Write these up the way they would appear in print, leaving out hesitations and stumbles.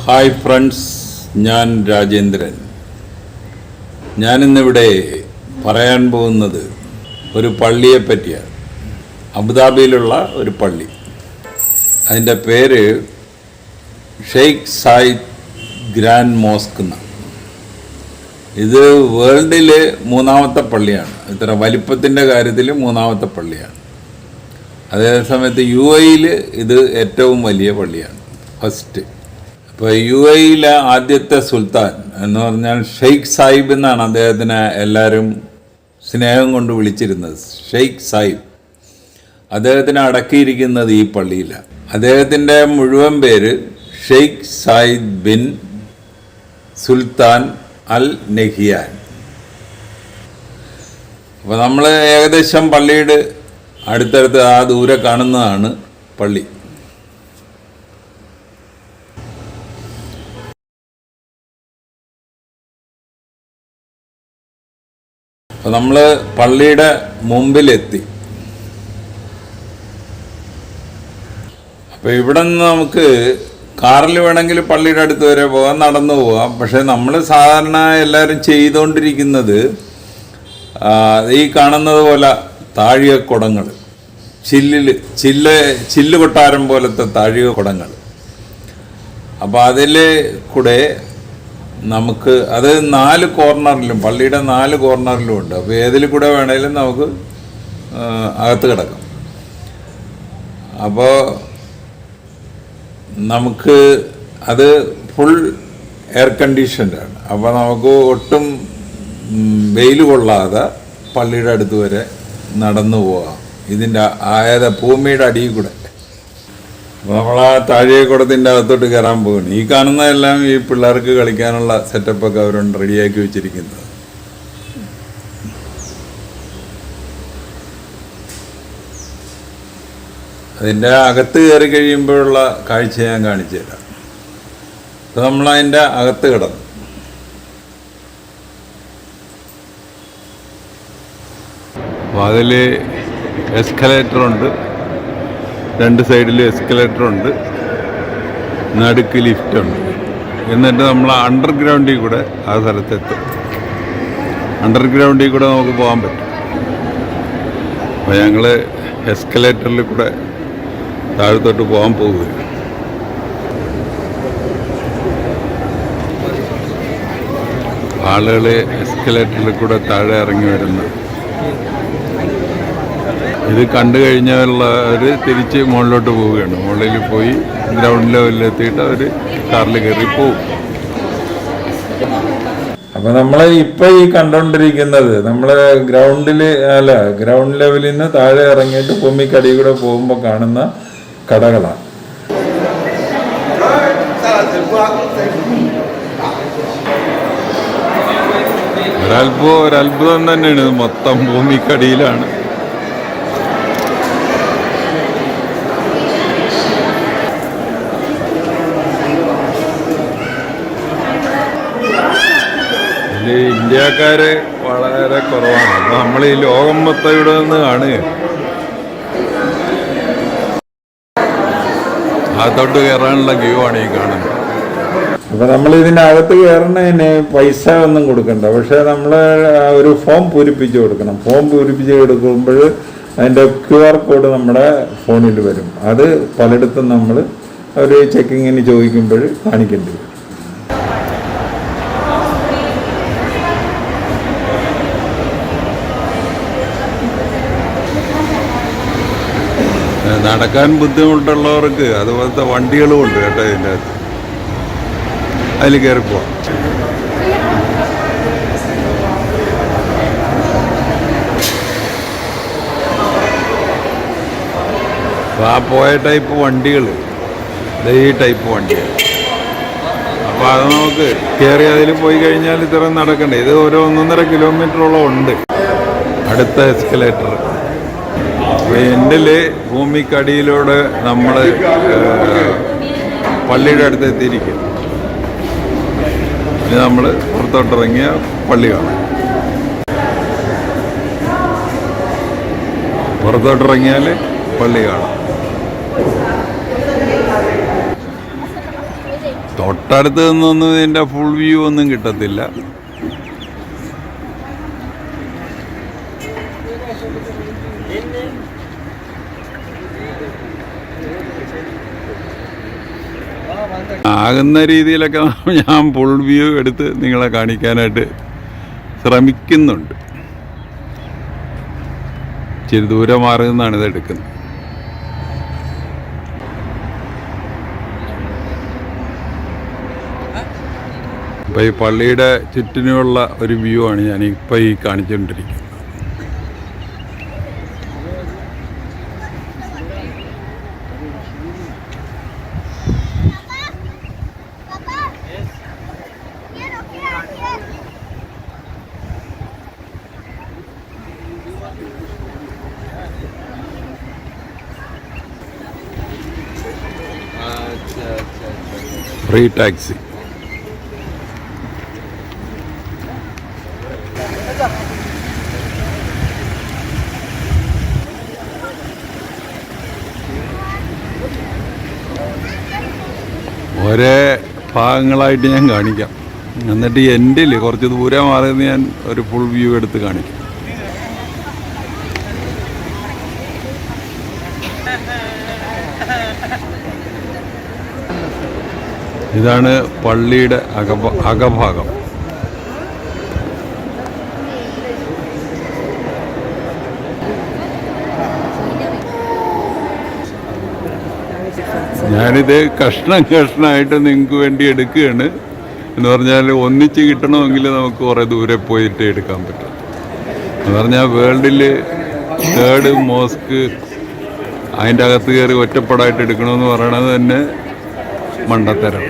Hi friends, ഞാൻ രാജേന്ദ്രൻ. ഞാനിന്നിവിടെ പറയാൻ പോകുന്നത് ഒരു പള്ളിയെ പറ്റിയാണ്. അബുദാബിയിലുള്ള ഒരു പള്ളി. അതിൻ്റെ പേര് ഷെയ്ഖ് സായിദ് ഗ്രാൻഡ് മോസ്ക് എന്നാണ്. ഇത് വേൾഡിലെ മൂന്നാമത്തെ പള്ളിയാണ്. ഇത്ര വലിപ്പത്തിൻ്റെ കാര്യത്തിൽ മൂന്നാമത്തെ പള്ളിയാണ്. അതേസമയത്ത് UAE ഇത് ഏറ്റവും വലിയ പള്ളിയാണ്, ഫസ്റ്റ്. ഇപ്പോൾ UAE ആദ്യത്തെ സുൽത്താൻ എന്ന് പറഞ്ഞാൽ ഷെയ്ഖ് സാഹിബ് എന്നാണ് അദ്ദേഹത്തിനെ എല്ലാവരും സ്നേഹം കൊണ്ട് വിളിച്ചിരുന്നത്. ഷെയ്ഖ് സാഹിബ്. അദ്ദേഹത്തിനെ അടക്കിയിരിക്കുന്നത് ഈ പള്ളിയിലാണ്. അദ്ദേഹത്തിൻ്റെ മുഴുവൻ പേര് Sheikh Zayed bin Sultan Al Nahyan. അപ്പോൾ നമ്മൾ ഏകദേശം പള്ളിയുടെ അടുത്തടുത്ത് ആ ദൂരെ കാണുന്നതാണ് പള്ളി. അപ്പോൾ നമ്മൾ പള്ളിയുടെ മുമ്പിലെത്തി. അപ്പോൾ ഇവിടെ നിന്ന് നമുക്ക് കാറിൽ വേണമെങ്കിൽ പള്ളിയുടെ അടുത്ത് വരെ പോകാം, നടന്നു പോകാം. പക്ഷേ നമ്മൾ സാധാരണ എല്ലാവരും ചെയ്തുകൊണ്ടിരിക്കുന്നത് ഈ കാണുന്നത് പോലെ താഴിക കുടങ്ങൾ, ചില്ല് കൊട്ടാരം പോലത്തെ താഴിക കുടങ്ങൾ. അപ്പോൾ അതിൽ കൂടെ നമുക്ക് അത് 4 കോർണറിലും, പള്ളിയുടെ 4 കോർണറിലും ഉണ്ട്. അപ്പോൾ ഏതിൽ കൂടെ വേണേലും നമുക്ക് അകത്ത് കിടക്കാം. അപ്പോൾ നമുക്ക് അത് ഫുൾ എയർ കണ്ടീഷൻഡാണ്. അപ്പോൾ നമുക്ക് ഒട്ടും വെയിൽ കൊള്ളാതെ പള്ളിയുടെ അടുത്ത് വരെ നടന്നു പോകാം. ഇതിൻ്റെ ഭൂമിയുടെ അടിയിൽ കൂടെ. അപ്പോൾ നമ്മൾ ആ താഴികക്കുടത്തിൻ്റെ അകത്തോട്ട് കയറാൻ പോകുന്നു. ഈ കാണുന്നതെല്ലാം ഈ പിള്ളേർക്ക് കളിക്കാനുള്ള സെറ്റപ്പൊക്കെ അവരുണ്ട് റെഡിയാക്കി വെച്ചിരിക്കുന്നത്. അതിൻ്റെ അകത്ത് കയറി കഴിയുമ്പോഴുള്ള കാഴ്ച ഞാൻ കാണിച്ചു തരാം. അപ്പോൾ നമ്മളതിൻ്റെ അകത്ത് കിടന്നു. അപ്പോൾ അതിൽ എസ്കലേറ്ററുണ്ട്, 2 സൈഡിൽ എസ്കലേറ്ററുണ്ട്, നടുക്ക് ലിഫ്റ്റുണ്ട്. എന്നിട്ട് നമ്മൾ അണ്ടർഗ്രൗണ്ടിൽ കൂടെ ആ സ്ഥലത്തെത്തും. അണ്ടർഗ്രൗണ്ടിൽ കൂടെ നമുക്ക് പോകാൻ പറ്റും. അപ്പോൾ ഞങ്ങൾ എസ്കലേറ്ററിൽ കൂടെ താഴത്തോട്ട് പോകാൻ പോവുകയാണ്. ആളുകൾ എസ്കലേറ്ററിൽ കൂടെ താഴെ ഇറങ്ങി വരുന്നു. ഇത് കണ്ടു കഴിഞ്ഞവർ തിരിച്ച് മുകളിലോട്ട് പോവുകയാണ്. മുകളിൽ പോയി ഗ്രൗണ്ട് ലെവലിലെത്തിയിട്ട് അവർ കാറിൽ കയറി പോവും. അപ്പോൾ നമ്മൾ ഇപ്പോൾ ഈ കണ്ടുകൊണ്ടിരിക്കുന്നത് നമ്മൾ ഗ്രൗണ്ട് ലെവലിൽ നിന്ന് താഴെ ഇറങ്ങിയിട്ട് ഭൂമിക്കടി കൂടെ പോകുമ്പോൾ കാണുന്ന കടകളാണ്. ഒരത്ഭുതം തന്നെയാണ്. ഇത് മൊത്തം ഭൂമിക്കടിയിലാണ്. ഇന്ത്യക്കാര് വളരെ കുറവാണ്. അപ്പോൾ നമ്മൾ ഈ ലോകം മൊത്തം ഇവിടെ നിന്ന് കാണുക. അകത്തോട്ട് കയറാനുള്ള ക്യൂ ആണ് ഈ കാണുന്നത്. അപ്പോൾ നമ്മൾ ഇതിനകത്ത് കയറുന്നതിന് പൈസ ഒന്നും കൊടുക്കണ്ട. പക്ഷേ നമ്മൾ ഒരു ഫോം പൂരിപ്പിച്ച് കൊടുക്കണം. ഫോം പൂരിപ്പിച്ച് കൊടുക്കുമ്പോൾ അതിൻ്റെ QR കോഡ് നമ്മുടെ ഫോണിൽ വരും. അത് പലയിടത്തും നമ്മൾ ഒരു ചെക്കിങ്ങിന് ചോദിക്കുമ്പോൾ കാണിക്കേണ്ടി വരും. നടക്കാൻ ബുദ്ധിമുട്ടുള്ളവർക്ക് അതുപോലത്തെ വണ്ടികളും ഉണ്ട് കേട്ടോ. ഇതിൻ്റെ അകത്ത് അതിൽ കയറിപ്പോവാം. അപ്പോൾ ആ പോയ ടൈപ്പ് വണ്ടികൾ, ഈ ടൈപ്പ് വണ്ടികൾ. അപ്പോൾ അത് നമുക്ക് കയറി അതിൽ പോയി കഴിഞ്ഞാൽ ഇത്ര നടക്കണ്ടേ. ഇത് ഒരു 1.5 കിലോമീറ്ററോളം ഉണ്ട് അടുത്ത എസ്കലേറ്റർ. എൻഡിൽ ഭൂമിക്കടിയിലൂടെ നമ്മൾ പള്ളിയുടെ അടുത്ത് എത്തിയിരിക്കും. ഇനി നമ്മൾ പുറത്തോട്ടിറങ്ങിയ പള്ളി കാണാം. പുറത്തോട്ടിറങ്ങിയാൽ പള്ളി കാണാം. തൊട്ടടുത്ത് നിന്നൊന്നും ഇതിൻ്റെ ഫുൾ വ്യൂ ഒന്നും കിട്ടത്തില്ല. ആകുന്ന രീതിയിലൊക്കെ ഞാൻ ഫുൾ വ്യൂ എടുത്ത് നിങ്ങളെ കാണിക്കാനായിട്ട് ശ്രമിക്കുന്നുണ്ട്. ഇച്ചിരി ദൂരെ മാറി നിന്നാണ് ഇത് എടുക്കുന്നത്. അപ്പോൾ ഈ പള്ളിയുടെ ചുറ്റിനുമുള്ള ഒരു വ്യൂ ആണ് ഞാനിപ്പോൾ ഈ കാണിച്ചുകൊണ്ടിരിക്കുന്നത്. Free taxi. ഒരേ ഭാഗങ്ങളായിട്ട് ഞാൻ കാണിക്കാം. എന്നിട്ട് എൻഡിൽ കുറച്ച് ദൂരെ മാറിയെന്ന് ഞാൻ ഒരു ഫുൾ വ്യൂ എടുത്ത് കാണിക്കാം. ഇതാണ് പള്ളിയുടെ അകഭാഗം. ഞാനിത് കഷ്ണമായിട്ട് നിങ്ങൾക്ക് വേണ്ടി എടുക്കുകയാണ്. എന്ന് പറഞ്ഞാൽ ഒന്നിച്ച് കിട്ടണമെങ്കിൽ നമുക്ക് കുറേ ദൂരെ പോയിട്ട് എടുക്കാൻ പറ്റും. എന്ന് പറഞ്ഞാൽ വേൾഡിൽ 3rd മോസ്ക് അതിൻ്റെ അകത്ത് കയറി ഒറ്റപ്പെടായിട്ട് എടുക്കണമെന്ന് പറയണത് തന്നെ മണ്ടത്തരം.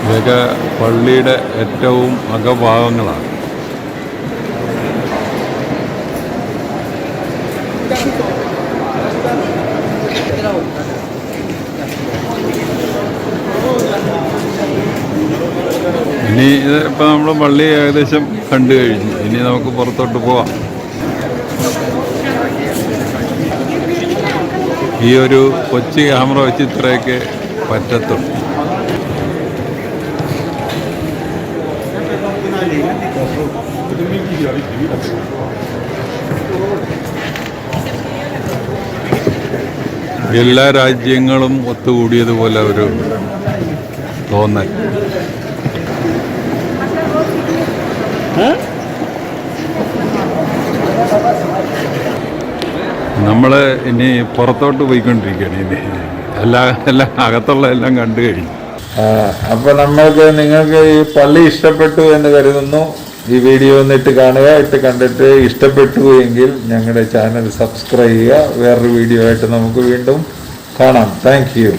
ഇതൊക്കെ പള്ളിയുടെ ഏറ്റവും അകഭാഗങ്ങളാണ്. ഇനി ഇപ്പം നമ്മൾ പള്ളി ഏകദേശം കണ്ടു കഴിഞ്ഞു. ഇനി നമുക്ക് പുറത്തോട്ട് പോവാം. ഈ ഒരു കൊച്ചു ക്യാമറ വെച്ച് ഇത്രയൊക്കെ പറ്റത്തുള്ളൂ. എല്ലാ രാജ്യങ്ങളും ഒത്തുകൂടിയതുപോലെ ഒരു തോന്നൽ. നമ്മൾ ഇനി പുറത്തോട്ട് പോയിക്കൊണ്ടിരിക്കുകയാണ്. ഇനി എല്ലാം അകത്തുള്ള എല്ലാം കണ്ടു കഴിഞ്ഞു. അപ്പോൾ നിങ്ങൾക്ക് ഈ പള്ളി ഇഷ്ടപ്പെട്ടു എന്ന് കരുതുന്നു. ഈ വീഡിയോ ഒന്നിട്ട് കാണുക. കണ്ടിട്ട് ഇഷ്ടപ്പെട്ടു എങ്കിൽ ഞങ്ങളുടെ ചാനൽ സബ്സ്ക്രൈബ് ചെയ്യുക. വേറൊരു വീഡിയോ ആയിട്ട് നമുക്ക് വീണ്ടും കാണാം. Thank you.